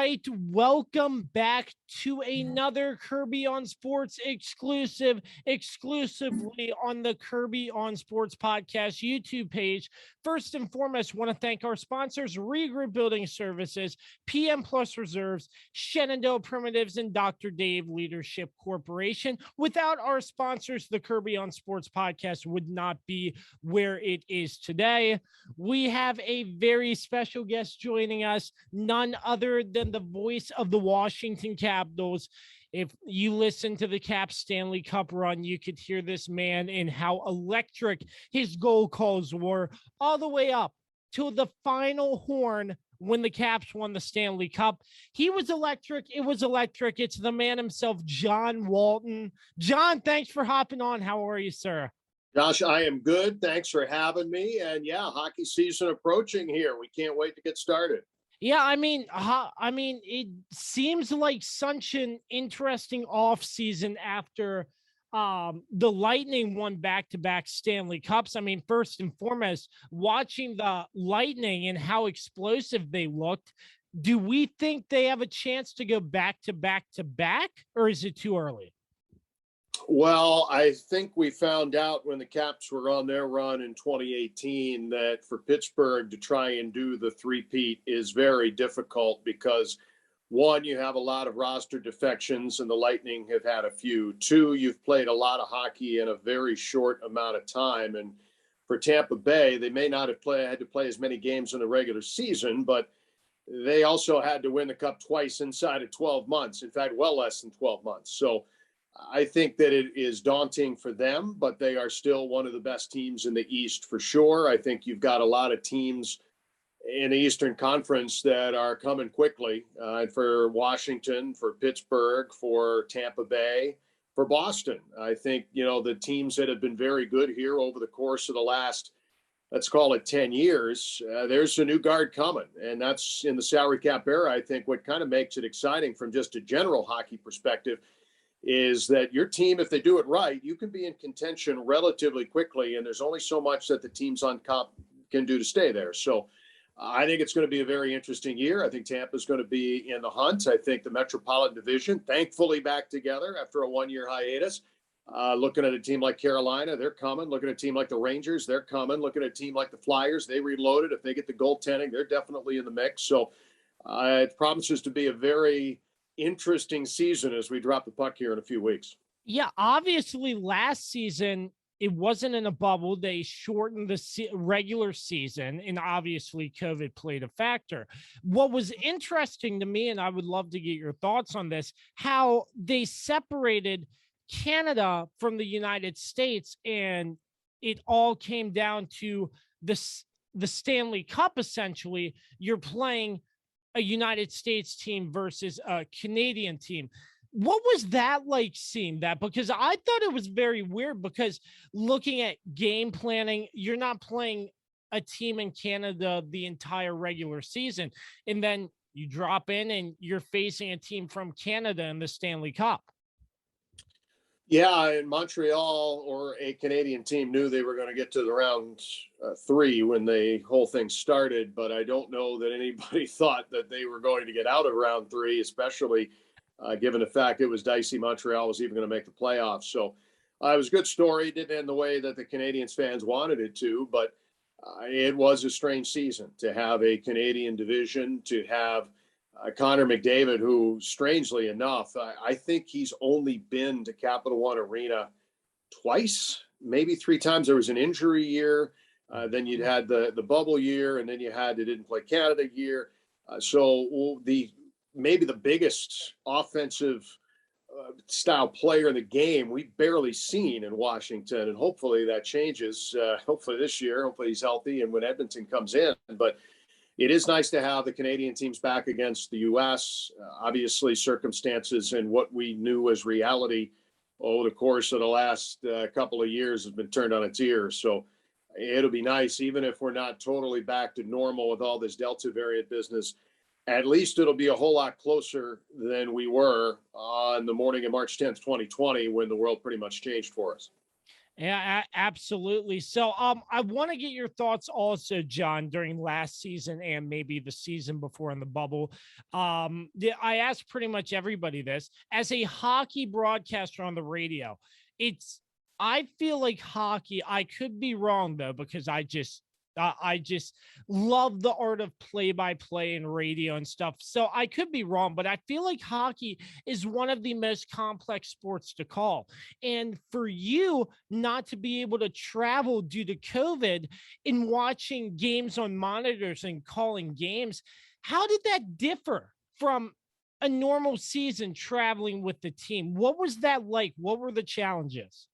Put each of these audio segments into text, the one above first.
right, welcome back to another Kirby on Sports exclusively on the Kirby on Sports podcast YouTube page. First and foremost, want to thank our sponsors, Regroup Building Services, PM Plus Reserves, Shenandoah Primitives, and Dr. Dave Leadership Corporation. Without our sponsors, the Kirby on Sports podcast would not be where it is today. We have a very special guest joining us, none other than the voice of the Washington Capitals. If you listen to the Caps Stanley Cup run, you could hear this man and how electric his goal calls were, all the way up to the final horn when the Caps won the Stanley Cup. He was electric. It was electric. It's the man himself, John Walton. John, thanks for hopping on. How are you, sir? Josh, I am good. Thanks for having me. And yeah, hockey season approaching here. We can't wait to get started. Yeah, I mean, it seems like such an interesting off season after the Lightning won back-to-back Stanley Cups. I mean, first and foremost, watching the Lightning and how explosive they looked, do we think they have a chance to go back-to-back, or is it too early? Well, I think we found out when the Caps were on their run in 2018 that for Pittsburgh to try and do the three-peat is very difficult because, one, you have a lot of roster defections, and the Lightning have had a few. Two, you've played a lot of hockey in a very short amount of time. And for Tampa Bay, they may not have had to play as many games in the regular season, but they also had to win the Cup twice inside of 12 months. In fact, well less than 12 months. So I think that it is daunting for them, but they are still one of the best teams in the East for sure. I think you've got a lot of teams in the Eastern Conference that are coming quickly for Washington, for Pittsburgh, for Tampa Bay, for Boston. I think, the teams that have been very good here over the course of the last, let's call it 10 years, there's a new guard coming. And that's in the salary cap era. I think what kind of makes it exciting from just a general hockey perspective is that your team, if they do it right, you can be in contention relatively quickly, and there's only so much that the teams on top can do to stay there. So I think it's going to be a very interesting year. I think Tampa's going to be in the hunt. I think the Metropolitan Division, thankfully back together after a one-year hiatus. Looking at a team like Carolina, they're coming. Looking at a team like the Rangers, they're coming. Looking at a team like the Flyers, they reloaded. If they get the goaltending, they're definitely in the mix. So it promises to be a very interesting season as we drop the puck here in a few weeks. Yeah, obviously last season it wasn't in a bubble. They shortened the regular season, and obviously COVID played a factor. What was interesting to me, and I would love to get your thoughts on this, how they separated Canada from the United States, and it all came down to the Stanley Cup. Essentially, you're playing a United States team versus a Canadian team. What was that like seeing that? Because I thought it was very weird, because looking at game planning, you're not playing a team in Canada the entire regular season. And then you drop in and you're facing a team from Canada in the Stanley Cup. Yeah, and Montreal, or a Canadian team, knew they were going to get to the round three when the whole thing started, but I don't know that anybody thought that they were going to get out of round three, especially given the fact it was dicey. Montreal was even going to make the playoffs. So it was a good story. It didn't end the way that the Canadiens fans wanted it to, but it was a strange season to have a Canadian division, to have Connor McDavid, who, strangely enough, I think he's only been to Capital One Arena twice, maybe three times. There was an injury year. Then you'd had the bubble year, and then you had the didn't play Canada year. So maybe the biggest offensive style player in the game we've barely seen in Washington, and hopefully that changes. Hopefully this year, hopefully he's healthy, and when Edmonton comes in, but it is nice to have the Canadian teams back against the U.S. Obviously, circumstances and what we knew as reality over the course of the last couple of years has been turned on its ear. So it'll be nice, even if we're not totally back to normal with all this Delta variant business. At least it'll be a whole lot closer than we were on the morning of March 10th, 2020, when the world pretty much changed for us. Yeah, absolutely. So, I want to get your thoughts also, John, during last season and maybe the season before in the bubble. I asked pretty much everybody this as a hockey broadcaster on the radio. It's, I feel like hockey, I could be wrong though, because I just love the art of play by play and radio and stuff. So I could be wrong, but I feel like hockey is one of the most complex sports to call. And for you not to be able to travel due to COVID in watching games on monitors and calling games, how did that differ from a normal season traveling with the team? What was that like? What were the challenges?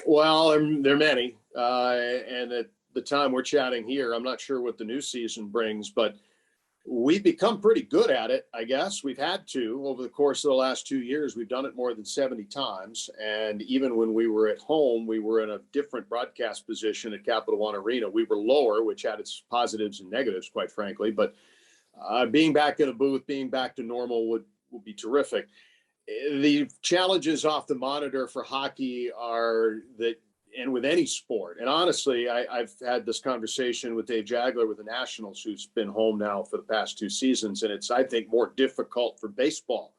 Well, there are many. And at the time we're chatting here, I'm not sure what the new season brings, but we've become pretty good at it, I guess. We've had to over the course of the last 2 years. We've done it more than 70 times. And even when we were at home, we were in a different broadcast position at Capital One Arena. We were lower, which had its positives and negatives, quite frankly. But being back in a booth, being back to normal would be terrific. The challenges off the monitor for hockey are that, and with any sport, and honestly, I've had this conversation with Dave Jagler with the Nationals, who's been home now for the past 2 seasons, and it's, I think, more difficult for baseball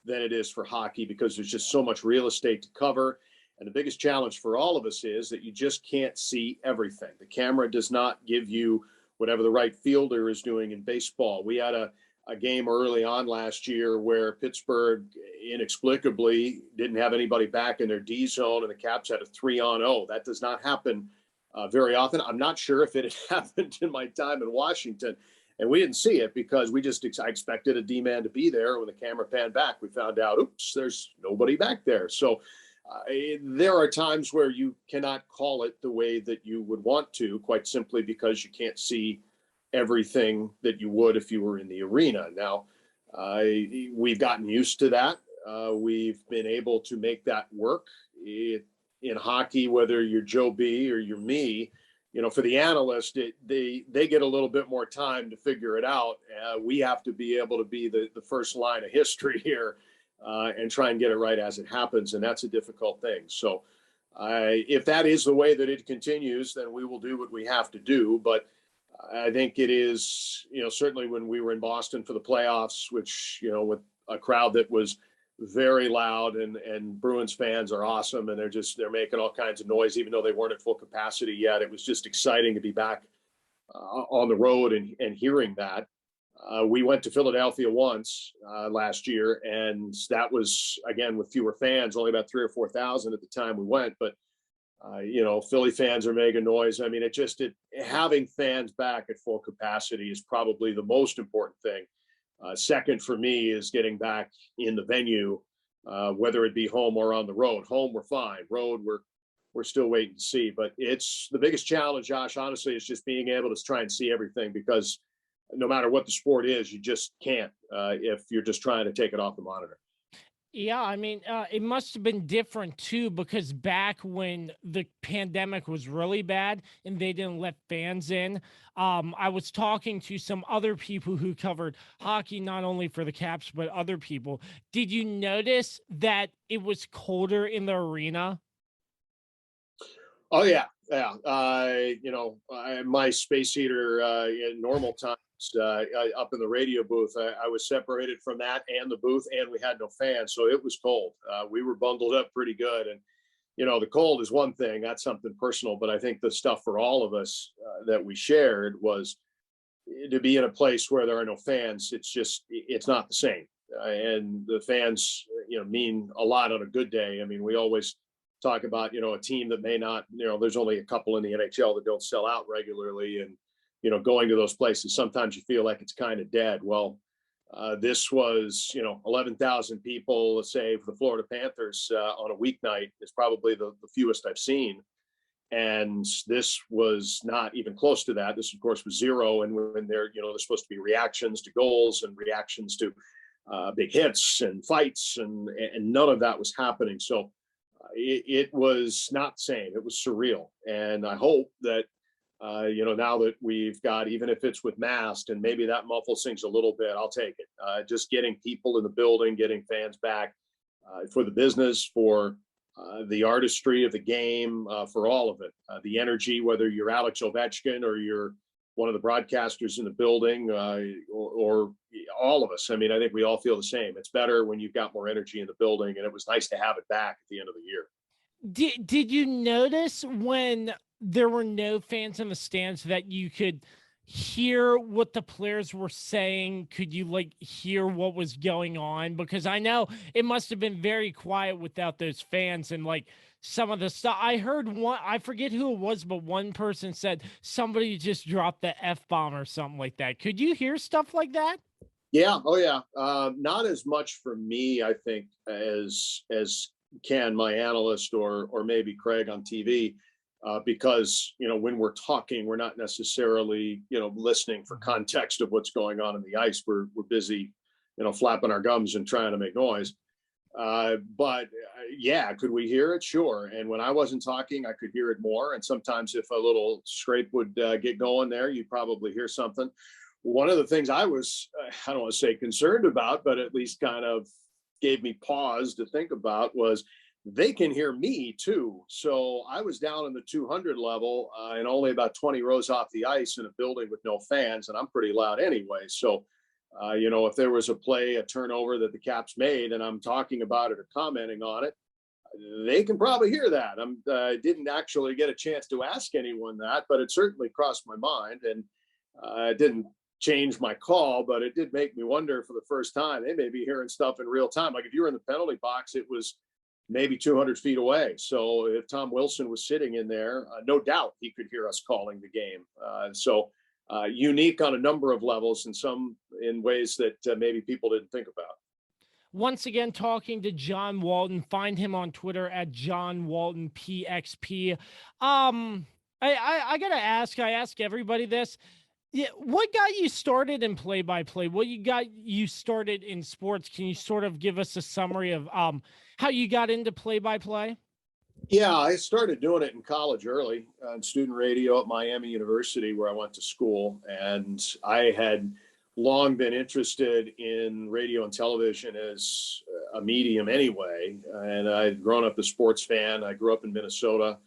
than it is for hockey because there's just so much real estate to cover. And the biggest challenge for all of us is that you just can't see everything. The camera does not give you whatever the right fielder is doing in baseball. We had a game early on last year where Pittsburgh inexplicably didn't have anybody back in their D zone, and the Caps had a 3-on-0. That does not happen very often. I'm not sure if it had happened in my time in Washington, and we didn't see it because I expected a D-man to be there. When the camera panned back, we found out, oops, there's nobody back there. So there are times where you cannot call it the way that you would want to, quite simply because you can't see everything that you would if you were in the arena. Now, we've gotten used to that. We've been able to make that work. In hockey, whether you're Joe B or you're me, for the analyst, they get a little bit more time to figure it out. We have to be able to be the first line of history here and try and get it right as it happens, and that's a difficult thing. So if that is the way that it continues, then we will do what we have to do. But I think it is, certainly when we were in Boston for the playoffs, which, with a crowd that was very loud, and Bruins fans are awesome, and they're making all kinds of noise, even though they weren't at full capacity yet. It was just exciting to be back on the road and hearing that. We went to Philadelphia once last year, and that was, again, with fewer fans, only about 3,000 or 4,000 at the time we went. But Philly fans are making noise. I mean, having fans back at full capacity is probably the most important thing. Second for me is getting back in the venue, whether it be home or on the road. Home, we're fine. Road, we're still waiting to see. But it's the biggest challenge, Josh, honestly, is just being able to try and see everything, because no matter what the sport is, you just can't if you're just trying to take it off the monitor. Yeah, I mean, it must have been different too, because back when the pandemic was really bad and they didn't let fans in, I was talking to some other people who covered hockey, not only for the Caps, but other people. Did you notice that it was colder in the arena? Oh yeah, yeah. My space heater in normal times up in the radio booth, I was separated from that and the booth, and we had no fans, so it was cold. We were bundled up pretty good, and the cold is one thing. That's something personal, but I think the stuff for all of us that we shared was to be in a place where there are no fans. It's not the same, and the fans, mean a lot on a good day. I mean, we always talk about, a team that may not, there's only a couple in the NHL that don't sell out regularly. And, going to those places, sometimes you feel like it's kind of dead. Well, this was, 11,000 people, let's say, for the Florida Panthers on a weeknight is probably the fewest I've seen. And this was not even close to that. This, of course, was zero. And when there's supposed to be reactions to goals and reactions to big hits and fights, and none of that was happening. So it was not the same. It was surreal. And I hope that, now that we've got, even if it's with masks, and maybe that muffles things a little bit, I'll take it. Just getting people in the building, getting fans back for the business, for the artistry of the game, for all of it, the energy, whether you're Alex Ovechkin or you're one of the broadcasters in the building, or all of us. I mean, I think we all feel the same. It's better when you've got more energy in the building, and it was nice to have it back at the end of the year. Did you notice when there were no fans in the stands that you could hear what the players were saying? Could you like hear what was going on? Because I know it must have been very quiet without those fans, and like some of the stuff I heard, one, I forget who it was, but one person said somebody just dropped the F-bomb or something like that. Could you hear stuff like that? Yeah. Oh, yeah. Not as much for me, I think, as can my analyst or maybe Craig on TV, because when we're talking, we're not necessarily listening for context of what's going on in the ice. We're busy, flapping our gums and trying to make noise. But yeah, could we hear it? Sure. And when I wasn't talking, I could hear it more. And sometimes if a little scrape would get going there, you'd probably hear something. One of the things I was, I don't want to say concerned about, but at least kind of gave me pause to think about was they can hear me too. So I was down in the 200 level and only about 20 rows off the ice in a building with no fans, and I'm pretty loud anyway. So, if there was a play, a turnover that the Caps made, and I'm talking about it or commenting on it, they can probably hear that. I didn't actually get a chance to ask anyone that, but it certainly crossed my mind, and it didn't change my call, but it did make me wonder for the first time, they may be hearing stuff in real time. Like if you were in the penalty box, it was maybe 200 feet away. So if Tom Wilson was sitting in there, no doubt he could hear us calling the game. Unique on a number of levels, and some in ways that maybe people didn't think about. Once again, talking to John Walton. Find him on Twitter at John Walton PXP. I gotta ask. I ask everybody this. Yeah, what got you started in play-by-play? What you got you started in sports? Can you sort of give us a summary of how you got into play-by-play? Yeah, I started doing it in college early on student radio at Miami University, where I went to school. And I had long been interested in radio and television as a medium anyway. And I'd grown up a sports fan. I grew up in Minnesota.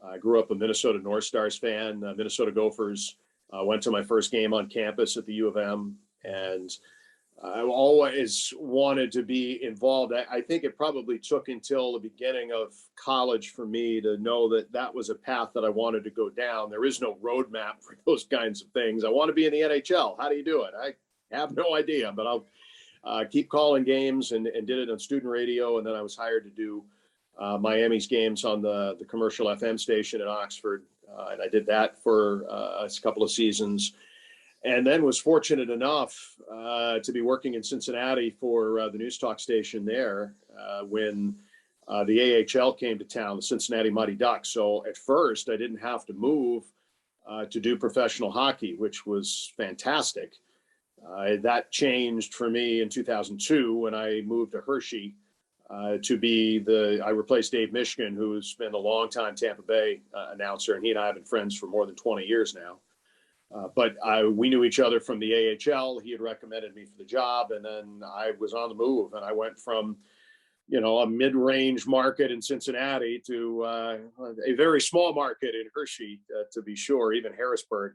I grew up a Minnesota North Stars fan, Minnesota Gophers. Went to my first game on campus at the U of M, and I've always wanted to be involved. I think it probably took until the beginning of college for me to know that that was a path that I wanted to go down. There is no roadmap for those kinds of things. I want to be in the NHL. How do you do it? I have no idea, but I'll keep calling games and did it on student radio. And then I was hired to do Miami's games on the commercial FM station in Oxford. And I did that for a couple of seasons, and then was fortunate enough to be working in Cincinnati for the news talk station there when the AHL came to town, the Cincinnati Mighty Ducks. So at first, I didn't have to move to do professional hockey, which was fantastic. That changed for me in 2002 when I moved to Hershey. I replaced Dave Mishkin, who's been a longtime Tampa Bay announcer, and he and I have been friends for more than 20 years now. But we knew each other from the AHL. He had recommended me for the job, and then I was on the move, and I went from, a mid-range market in Cincinnati to a very small market in Hershey, to be sure. Even Harrisburg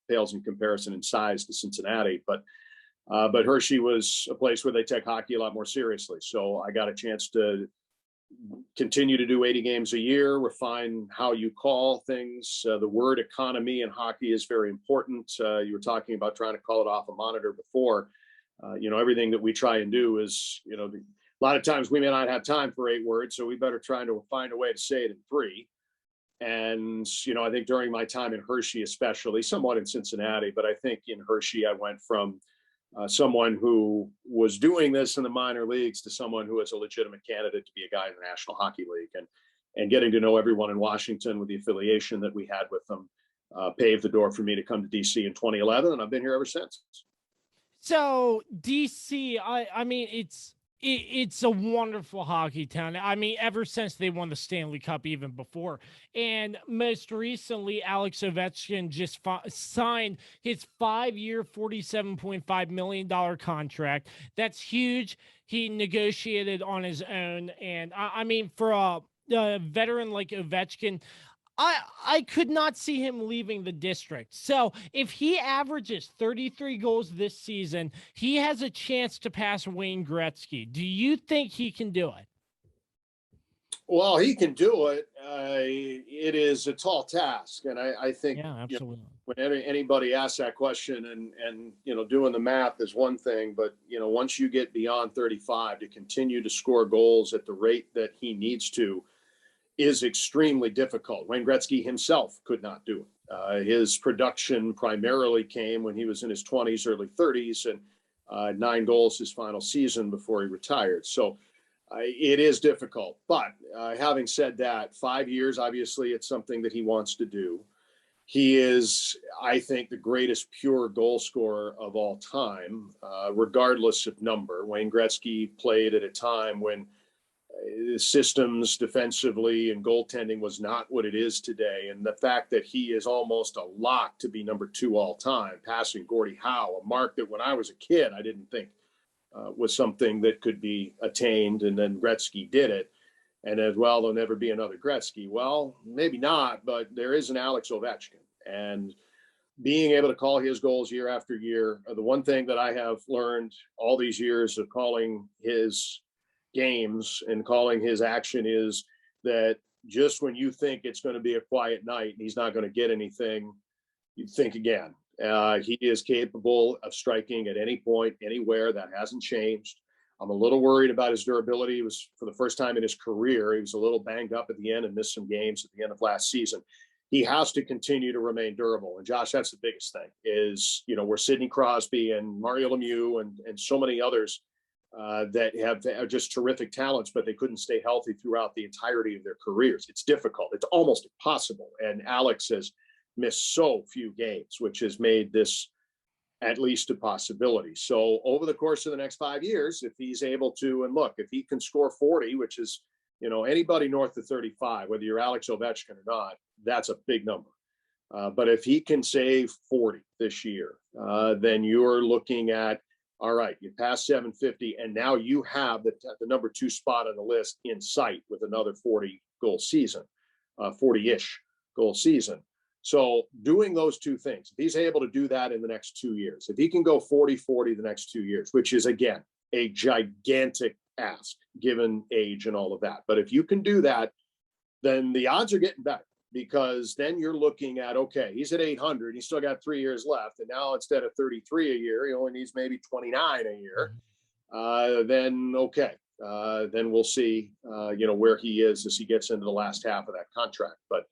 pales in comparison in size to Cincinnati, but Hershey was a place where they take hockey a lot more seriously. So I got a chance to continue to do 80 games a year, refine how you call things. The word economy in hockey is very important. You were talking about trying to call it off a monitor before. Everything that we try and do is, a lot of times we may not have time for 8 words, so we better try to find a way to say it in 3. And, I think during my time in Hershey, especially, somewhat in Cincinnati, but I think in Hershey, I went from someone who was doing this in the minor leagues to someone who was a legitimate candidate to be a guy in the National Hockey League, and getting to know everyone in Washington with the affiliation that we had with them paved the door for me to come to DC in 2011, and I've been here ever since. So DC, I mean, it's a wonderful hockey town. I mean, ever since they won the Stanley Cup, even before. And most recently, Alex Ovechkin just signed his 5-year, $47.5 million contract. That's huge. He negotiated on his own. And I mean, for a veteran like Ovechkin, I could not see him leaving the district. So if he averages 33 goals this season, he has a chance to pass Wayne Gretzky. Do you think he can do it? Well, he can do it. It is a tall task, and I think Yeah, absolutely. when anybody asks that question, and doing the math is one thing, but once you get beyond 35 to continue to score goals at the rate that he needs to is extremely difficult. Wayne Gretzky himself could not do it. His production primarily came when he was in his 20s, early 30s, and 9 goals his final season before he retired. So it is difficult. But having said that, 5 years, obviously, it's something that he wants to do. He is, I think, the greatest pure goal scorer of all time, regardless of number. Wayne Gretzky played at a time when systems defensively and goaltending was not what it is today. And the fact that he is almost a lock to be number 2 all time, passing Gordie Howe, a mark that when I was a kid, I didn't think was something that could be attained. And then Gretzky did it. And as well, there'll never be another Gretzky. Well, maybe not, but there is an Alex Ovechkin. And being able to call his goals year after year, the one thing that I have learned all these years of calling his games and calling his action is that just when you think it's going to be a quiet night and he's not going to get anything, you think again. He is capable of striking at any point, anywhere. That hasn't changed. I'm a little worried about his durability. It was for the first time in his career. He was a little banged up at the end and missed some games at the end of last season. He has to continue to remain durable. And Josh, that's the biggest thing is, where Sidney Crosby and Mario Lemieux and so many others that are just terrific talents, but they couldn't stay healthy throughout the entirety of their careers. It's difficult. It's almost impossible. And Alex has missed so few games, which has made this at least a possibility. So over the course of the next 5 years, if he's able to, and look, if he can score 40, which is, anybody north of 35, whether you're Alex Ovechkin or not, that's a big number. But if he can save 40 this year, then you're looking at, all right, you passed 750, and now you have the number 2 spot on the list in sight with another 40 goal season, 40-ish goal season. So doing those two things, if he's able to do that in the next 2 years, if he can go 40-40 the next 2 years, which is, again, a gigantic ask given age and all of that. But if you can do that, then the odds are getting better because then you're looking at, okay, he's at 800. He's still got 3 years left. And now instead of 33 a year, he only needs maybe 29 a year. Then, okay, then we'll see, where he is as he gets into the last half of that contract. But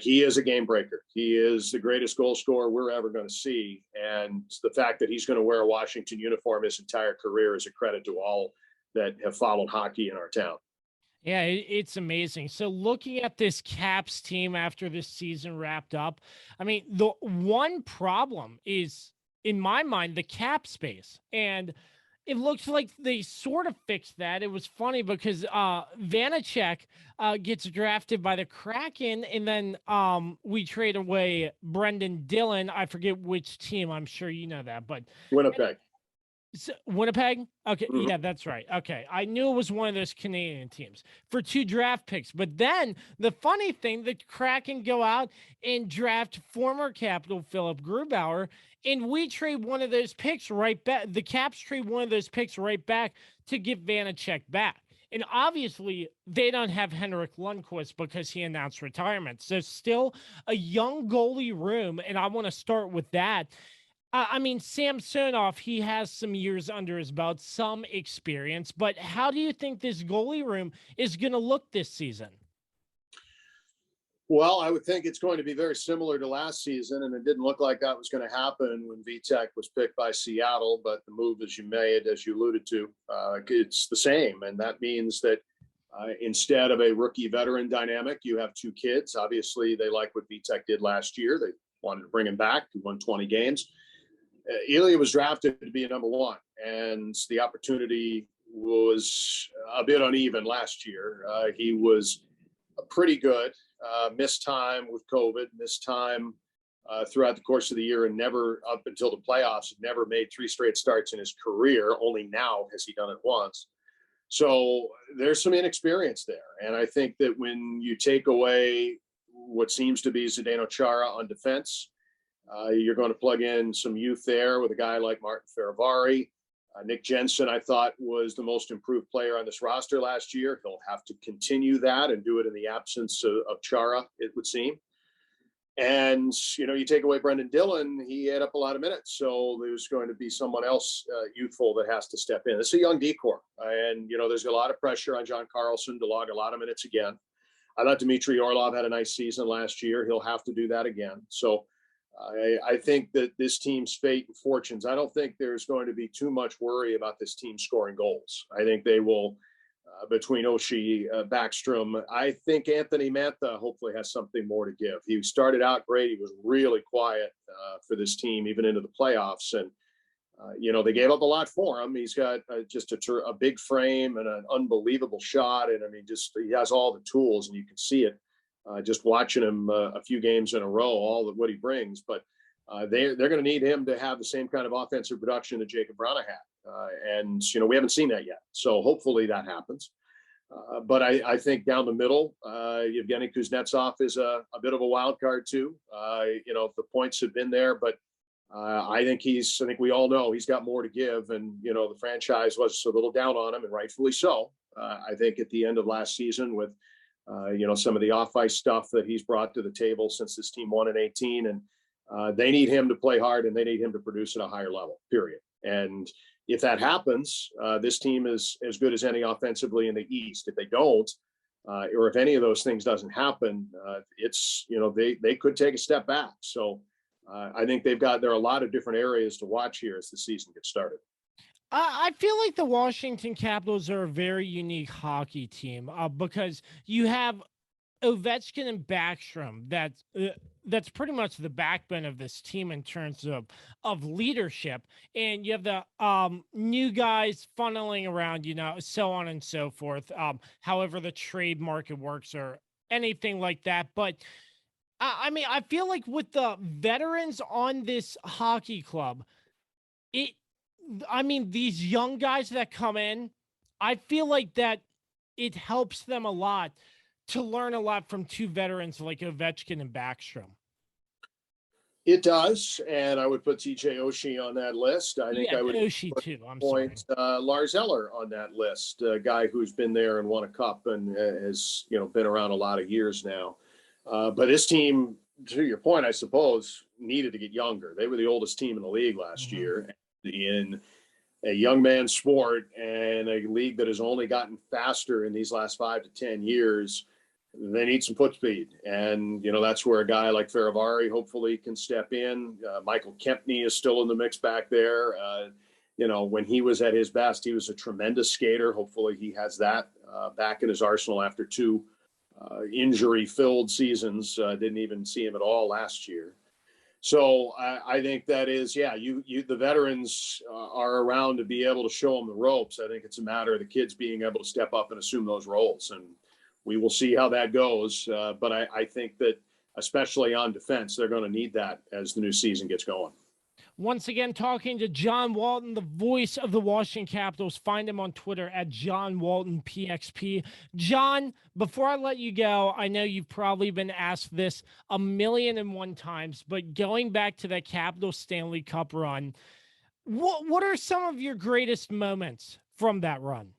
he is a game breaker. He is the greatest goal scorer we're ever going to see. And the fact that he's going to wear a Washington uniform his entire career is a credit to all that have followed hockey in our town. Yeah, it's amazing. So looking at this Caps team after this season wrapped up, I mean, the one problem is, in my mind, the cap space. And it looks like they sort of fixed that. It was funny because Vanacek gets drafted by the Kraken, and then we trade away Brendan Dillon. I forget which team. I'm sure you know that, but Winnipeg. So, Winnipeg? Okay, yeah, that's right. Okay, I knew it was one of those Canadian teams for 2 draft picks. But then the funny thing, the Kraken go out and draft former Capital Philip Grubauer, and we trade one of those picks right back. The Caps trade one of those picks right back to get Vanacek back. And obviously, they don't have Henrik Lundqvist because he announced retirement. So still a young goalie room, and I want to start with that. I mean, Samsonov, he has some years under his belt, some experience, but how do you think this goalie room is going to look this season? Well, I would think it's going to be very similar to last season, and it didn't look like that was going to happen when Vitek was picked by Seattle, but the move as you made, as you alluded to, it's the same, and that means that instead of a rookie veteran dynamic, you have 2 kids. Obviously, they like what Vitek did last year. They wanted to bring him back. He won 20 games. Ilya was drafted to be a number 1, and the opportunity was a bit uneven last year. He was pretty good, missed time with COVID, missed time throughout the course of the year, and never, up until the playoffs, never made 3 straight starts in his career. Only now has he done it once. So there's some inexperience there. And I think that when you take away what seems to be Zdeno Chara on defense, you're going to plug in some youth there with a guy like Martin Feravari. Nick Jensen, I thought, was the most improved player on this roster last year. He'll have to continue that and do it in the absence of Chara, it would seem. And, you take away Brendan Dillon, he had up a lot of minutes. So there's going to be someone else youthful that has to step in. It's a young decor. And, there's a lot of pressure on John Carlson to log a lot of minutes again. I thought Dmitry Orlov had a nice season last year. He'll have to do that again. So I think that this team's fate and fortunes, I don't think there's going to be too much worry about this team scoring goals. I think they will, between Oshie, Backstrom, I think Anthony Mantha hopefully has something more to give. He started out great. He was really quiet for this team, even into the playoffs. And, they gave up a lot for him. He's got just a big frame and an unbelievable shot. And, he has all the tools, and you can see it. Just watching him a few games in a row, what he brings. But they're going to need him to have the same kind of offensive production that Jacob Vrana had. And we haven't seen that yet. So hopefully that happens. But I think down the middle, Yevgeny Kuznetsov is a bit of a wild card too. The points have been there, but I think we all know he's got more to give. And, the franchise was a little down on him, and rightfully so. I think at the end of last season with, some of the off-ice stuff that he's brought to the table since this team won in 18. And they need him to play hard, and they need him to produce at a higher level, period. And if that happens, this team is as good as any offensively in the East. If they don't, or if any of those things doesn't happen, they could take a step back. So I think there are a lot of different areas to watch here as the season gets started. I feel like the Washington Capitals are a very unique hockey team because you have Ovechkin and Backstrom. That's pretty much the backbone of this team in terms of leadership, and you have the new guys funneling around, so on and so forth. However the trade market works or anything like that, but I feel like with the veterans on this hockey club, these young guys that come in, I feel like that it helps them a lot to learn a lot from two veterans like Ovechkin and Backstrom. It does, and I would put TJ Oshie on that list. I think I would Oshie too. Lars Eller on that list, a guy who's been there and won a cup and has been around a lot of years now. But this team, to your point, I suppose, needed to get younger. They were the oldest team in the league last year in a young man's sport, and a league that has only gotten faster in these last 5 to 10 years. They need some foot speed. And, that's where a guy like Feravari hopefully can step in. Michael Kempney is still in the mix back there. When he was at his best, he was a tremendous skater. Hopefully he has that back in his arsenal after 2 injury-filled seasons. Didn't even see him at all last year. So I think that is, the veterans are around to be able to show them the ropes. I think it's a matter of the kids being able to step up and assume those roles. And we will see how that goes. But I think that especially on defense, they're going to need that as the new season gets going. Once again, talking to John Walton, the voice of the Washington Capitals. Find him on Twitter at John Walton PXP. John, before I let you go, I know you've probably been asked this 1,000,001 times, but going back to that Capitals Stanley Cup run, what are some of your greatest moments from that run?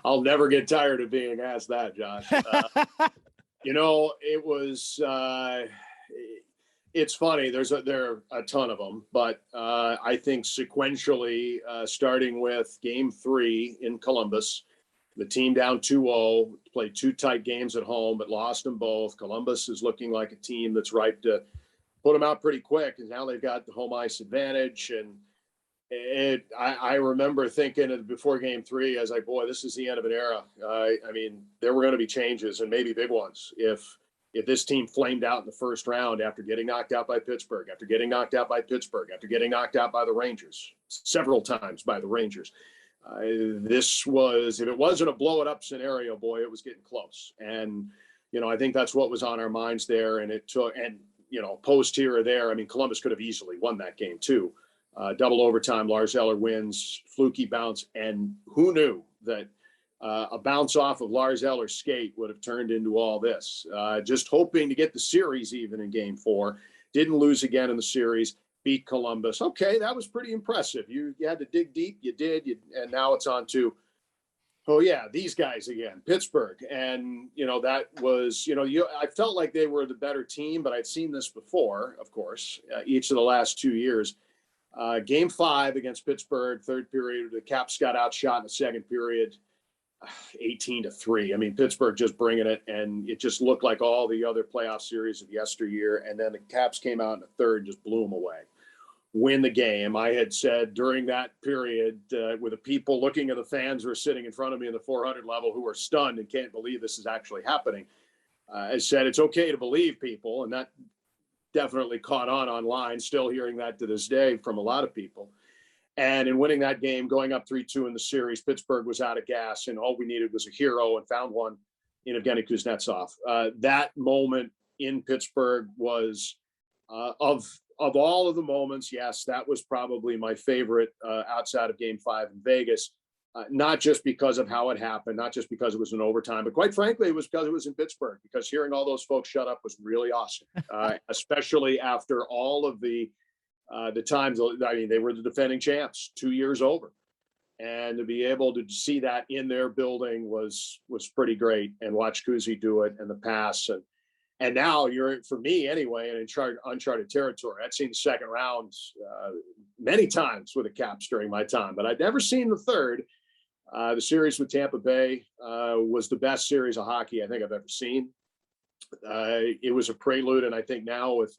I'll never get tired of being asked that, Josh. It was it's funny. There are a ton of them, but I think sequentially, starting with Game 3 in Columbus, the team down 2-0, played 2 tight games at home, but lost them both. Columbus is looking like a team that's ripe to put them out pretty quick, and now they've got the home ice advantage. And I remember thinking before Game 3, I was like, boy, this is the end of an era. There were going to be changes, and maybe big ones, if this team flamed out in the first round after getting knocked out by Pittsburgh, after getting knocked out by the Rangers, several times by the Rangers. This was, if it wasn't a blow it up scenario, boy, it was getting close. And, I think that's what was on our minds there. And it took, and, post here or there, Columbus could have easily won that game too. Double overtime, Lars Eller wins, fluky bounce. And who knew that a bounce off of Lars Eller's skate would have turned into all this. Just hoping to get the series even in Game 4. Didn't lose again in the series. Beat Columbus. Okay, that was pretty impressive. You had to dig deep. You did. And now it's on to, oh yeah, these guys again, Pittsburgh. And, that was, I felt like they were the better team, but I'd seen this before, of course, each of the last 2 years. Game 5 against Pittsburgh, third period, the Caps got outshot in the second period, 18-3. I mean, Pittsburgh just bringing it, and it just looked like all the other playoff series of yesteryear. And then the Caps came out in the third and just blew them away. Win the game. I had said during that period, with the people looking at the fans who are sitting in front of me in the 400 level who are stunned and can't believe this is actually happening, I said it's okay to believe people, and that definitely caught on online. Still hearing that to this day from a lot of people. And in winning that game, going up 3-2 in the series, Pittsburgh was out of gas, and all we needed was a hero, and found one in Evgeny Kuznetsov. That moment in Pittsburgh was of all of the moments, yes, that was probably my favorite outside of Game 5 in Vegas. Not just because of how it happened, not just because it was in overtime, but quite frankly, it was because it was in Pittsburgh, because hearing all those folks shut up was really awesome, especially after all of the times. I mean, they were the defending champs 2 years over. And to be able to see that in their building was pretty great, and watch Kuzi do it, and the pass. And now you're, for me anyway, in uncharted territory. I'd seen the second round many times with the Caps during my time, but I'd never seen the third. The series with Tampa Bay was the best series of hockey I think I've ever seen. It was a prelude, and I think now with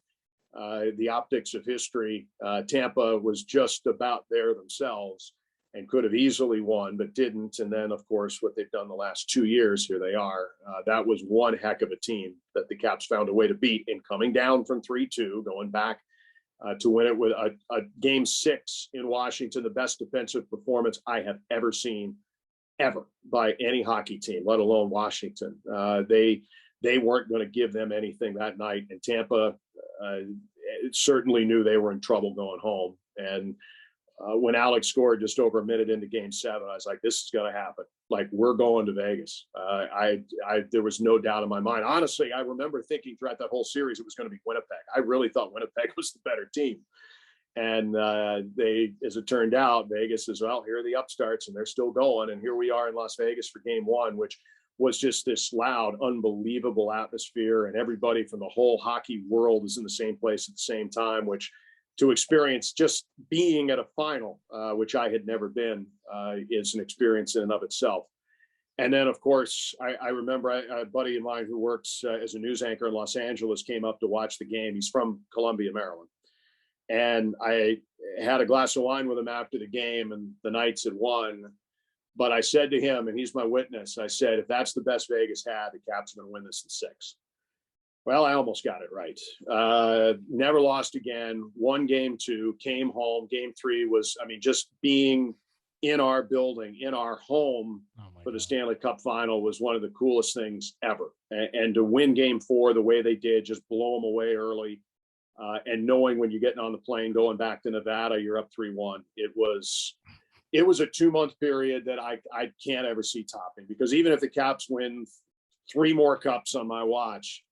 the optics of history, Tampa was just about there themselves and could have easily won, but didn't. And then, of course, what they've done the last 2 years, here they are. That was one heck of a team that the Caps found a way to beat, in coming down from 3-2, going back to win it with a Game 6 in Washington, the best defensive performance I have ever seen, ever, by any hockey team, let alone Washington. They weren't going to give them anything that night, and Tampa certainly knew they were in trouble going home. And when Alex scored just over a minute into Game 7, I was like, this is going to happen. Like, we're going to Vegas. There was no doubt in my mind. Honestly, I remember thinking throughout that whole series it was going to be Winnipeg. I really thought Winnipeg was the better team. And as it turned out, Vegas is, well, here are the upstarts, and they're still going. And here we are in Las Vegas for Game 1, which was just this loud, unbelievable atmosphere. And everybody from the whole hockey world is in the same place at the same time, which, to experience just being at a final, which I had never been, is an experience in and of itself. And then, of course, I remember a buddy of mine who works as a news anchor in Los Angeles came up to watch the game. He's from Columbia, Maryland. And I had a glass of wine with him after the game, and the Knights had won. But I said to him, and he's my witness, I said, if that's the best Vegas had, the Caps are going to win this in 6. Well, I almost got it right. Never lost again. Won Game 2, came home. Game 3 was, I mean, just being in our building, in our home for the Stanley Cup final was one of the coolest things ever. And to win Game 4 the way they did, just blow them away early, and knowing when you're getting on the plane going back to Nevada, you're up 3-1. It was a 2-month period that I can't ever see topping, because even if the Caps win 3 more cups on my watch,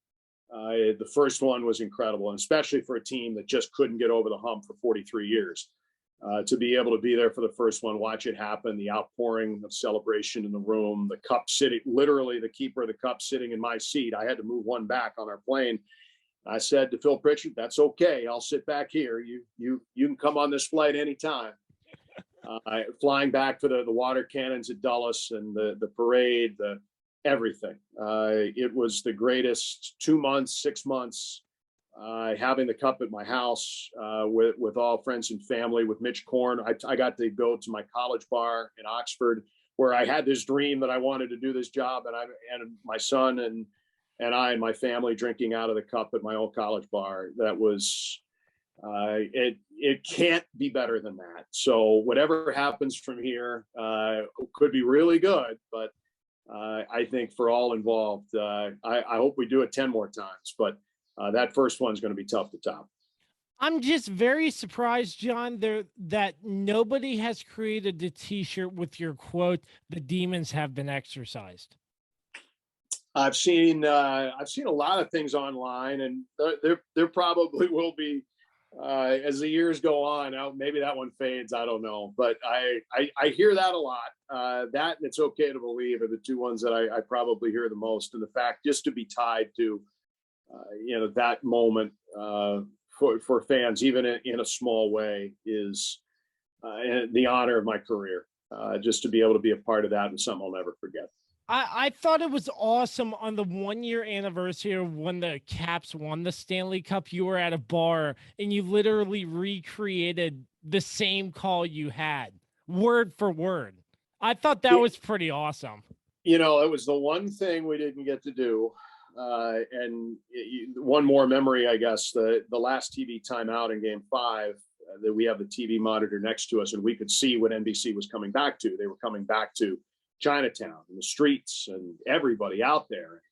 the first one was incredible, and especially for a team that just couldn't get over the hump for 43 years. To be able to be there for the first one, watch it happen, the outpouring of celebration in the room, the cup sitting, literally the keeper of the cup sitting in my seat. I had to move one back on our plane. I said to Phil Pritchard, that's okay. I'll sit back here. You can come on this flight anytime. Flying back for the water cannons at Dulles and the parade, everything. It was the greatest 2 months, 6 months, having the cup at my house with all friends and family, with Mitch Korn. I got to go to my college bar in Oxford, where I had this dream that I wanted to do this job, and my son and I and my family drinking out of the cup at my old college bar. That was it can't be better than that. So whatever happens from here could be really good, but I think for all involved, I hope we do it 10 more times, but that first one's going to be tough to top. I'm just very surprised, John, that nobody has created a T-shirt with your quote, "The demons have been exorcised." I've seen a lot of things online, and there probably will be as the years go on. Now, maybe that one fades. I don't know, but I hear that a lot. That and "It's Okay to Believe" are the two ones that I probably hear the most. And the fact just to be tied to that moment for fans, even in a small way, is the honor of my career. Just to be able to be a part of that and something I'll never forget. I thought it was awesome on the 1 year anniversary of when the Caps won the Stanley Cup. You were at a bar and you literally recreated the same call you had, word for word. I thought that was pretty awesome. It was the one thing we didn't get to do. One more memory, I guess, the last TV timeout in Game 5, that we have the TV monitor next to us, and we could see what NBC was coming back to. They were coming back to Chinatown and the streets and everybody out there.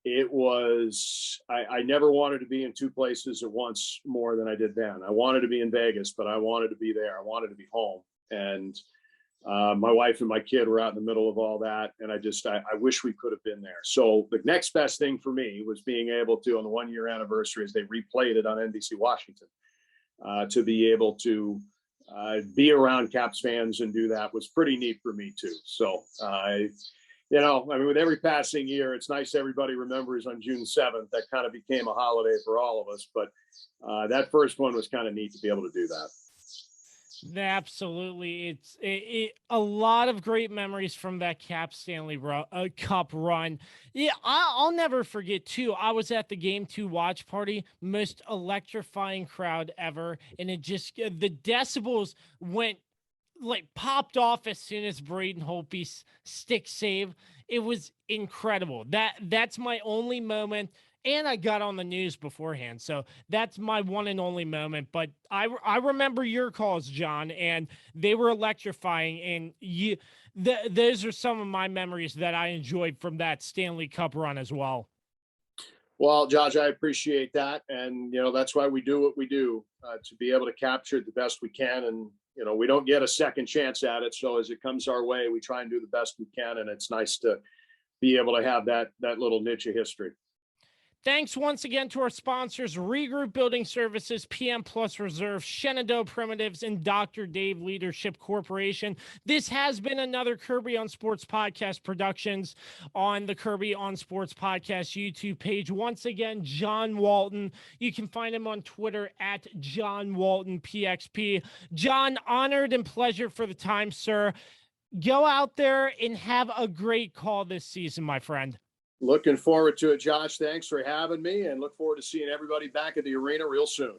It was, I never wanted to be in two places at once more than I did then. I wanted to be in Vegas, but I wanted to be there. I wanted to be home. And my wife and my kid were out in the middle of all that. And I wish we could have been there. So the next best thing for me was being able to, on the 1 year anniversary, as they replayed it on NBC Washington, to be able to be around Caps fans and do that was pretty neat for me too. So, with every passing year, it's nice everybody remembers on June 7th. That kind of became a holiday for all of us. But that first one was kind of neat to be able to do that. Absolutely. It's a lot of great memories from that Cap Stanley Cup run. Yeah, I'll never forget too. I was at the Game 2 watch party, most electrifying crowd ever. And it just, the decibels went popped off as soon as Braden Holtby's stick save. It was incredible. That's my only moment. And I got on the news beforehand. So that's my one and only moment. But I remember your calls, John, and they were electrifying. And those are some of my memories that I enjoyed from that Stanley Cup run as well. Well, Josh, I appreciate that. And, that's why we do what we do, to be able to capture it the best we can. And, we don't get a second chance at it. So as it comes our way, we try and do the best we can. And it's nice to be able to have that little niche of history. Thanks once again to our sponsors, Regroup Building Services, PM Plus Reserve, Shenandoah Primitives, and Dr. Dave Leadership Corporation. This has been another Kirby on Sports Podcast Productions on the Kirby on Sports Podcast YouTube page. Once again, John Walton. You can find him on Twitter at John Walton PXP. John, honored and pleasure for the time, sir. Go out there and have a great call this season, my friend. Looking forward to it, Josh. Thanks for having me, and look forward to seeing everybody back at the arena real soon.